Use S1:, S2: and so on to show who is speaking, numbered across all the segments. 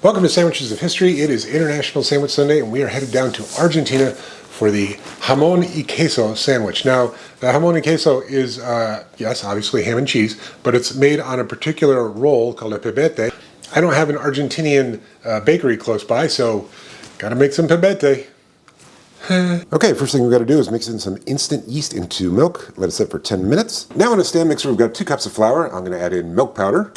S1: Welcome to Sandwiches of History. It is International Sandwich Sunday and we are headed down to Argentina for the Jamón Y Queso sandwich. Now, the Jamón Y Queso is, yes, obviously ham and cheese, but it's made on a particular roll called a Pebete. I don't have an Argentinian bakery close by, so gotta make some Pebete. Okay, first thing we've got to do is mix in some instant yeast into milk. Let it sit for 10 minutes. Now in a stand mixer, we've got 2 cups of flour. I'm going to add in milk powder,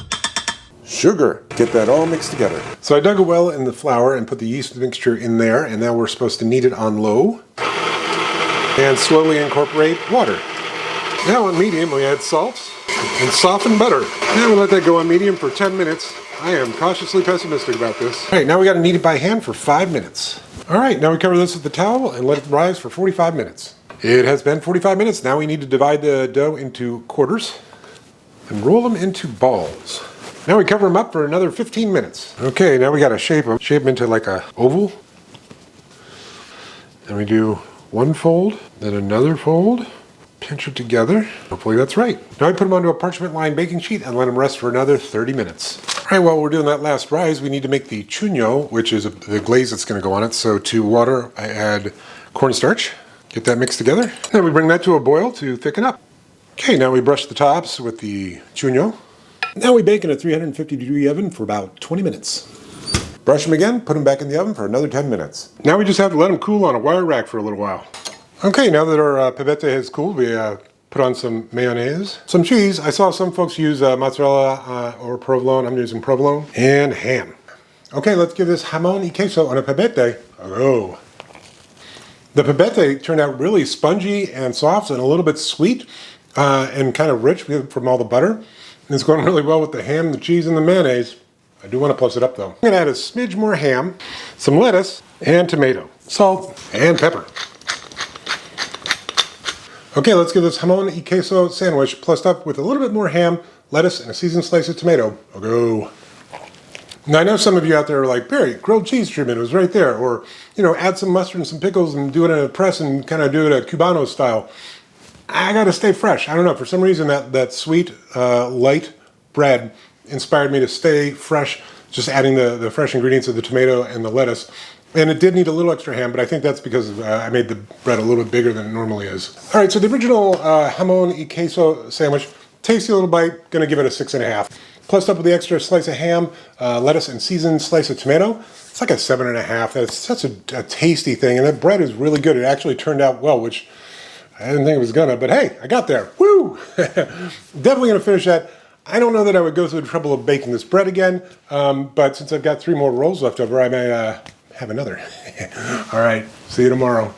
S1: sugar, get that all mixed together. So I dug a well in the flour and put the yeast mixture in there, and now we're supposed to knead it on low and slowly incorporate water. Now on medium, we add salt and softened butter. Now we let that go on medium for 10 minutes. I am cautiously pessimistic about this. All right, now we got to knead it by hand for 5 minutes. All right, now we cover this with the towel and let it rise for 45 minutes. It has been 45 minutes. Now we need to divide the dough into quarters and roll them into balls. Now we cover them up for another 15 minutes. Okay, now we got to shape them into like a oval. And we do one fold, then another fold, pinch it together. Hopefully that's right. Now I put them onto a parchment-lined baking sheet and let them rest for another 30 minutes. All right, while we're doing that last rise, we need to make the chuño, which is the glaze that's going to go on it. So to water, I add cornstarch, get that mixed together. Then we bring that to a boil to thicken up. Okay, now we brush the tops with the chuño. Now we bake in a 350-degree oven for about 20 minutes. Brush them again, put them back in the oven for another 10 minutes. Now we just have to let them cool on a wire rack for a little while. Okay, now that our pebete has cooled, we put on some mayonnaise, some cheese. I saw some folks use mozzarella or provolone. I'm using provolone. And ham. Okay, let's give this jamón y queso on a pebete a go. The pebete turned out really spongy and soft and a little bit sweet and kind of rich from all the butter. And it's going really well with the ham, the cheese, and the mayonnaise. I do want to plus it up though. I'm going to add a smidge more ham, some lettuce, and tomato, salt, and pepper. Okay, let's give this jamón y queso sandwich plussed up with a little bit more ham, lettuce, and a seasoned slice of tomato. I'll go. Now I know some of you out there are like, Barry, grilled cheese treatment was right there. Or, you know, add some mustard and some pickles and do it in a press and kind of do it a Cubano style. I gotta stay fresh. I don't know, for some reason that sweet, light bread inspired me to stay fresh, just adding the fresh ingredients of the tomato and the lettuce. And it did need a little extra ham, but I think that's because I made the bread a little bit bigger than it normally is. All right, so the original jamón y queso sandwich, tasty little bite, gonna give it a 6.5. Plussed up with the extra slice of ham, lettuce, and seasoned slice of tomato, it's like a 7.5. That's such a tasty thing, and that bread is really good. It actually turned out well, which I didn't think it was gonna, but hey, I got there, woo! Definitely gonna finish that. I don't know that I would go through the trouble of baking this bread again, but since I've got 3 more rolls left over, I may have another. All right, see you tomorrow.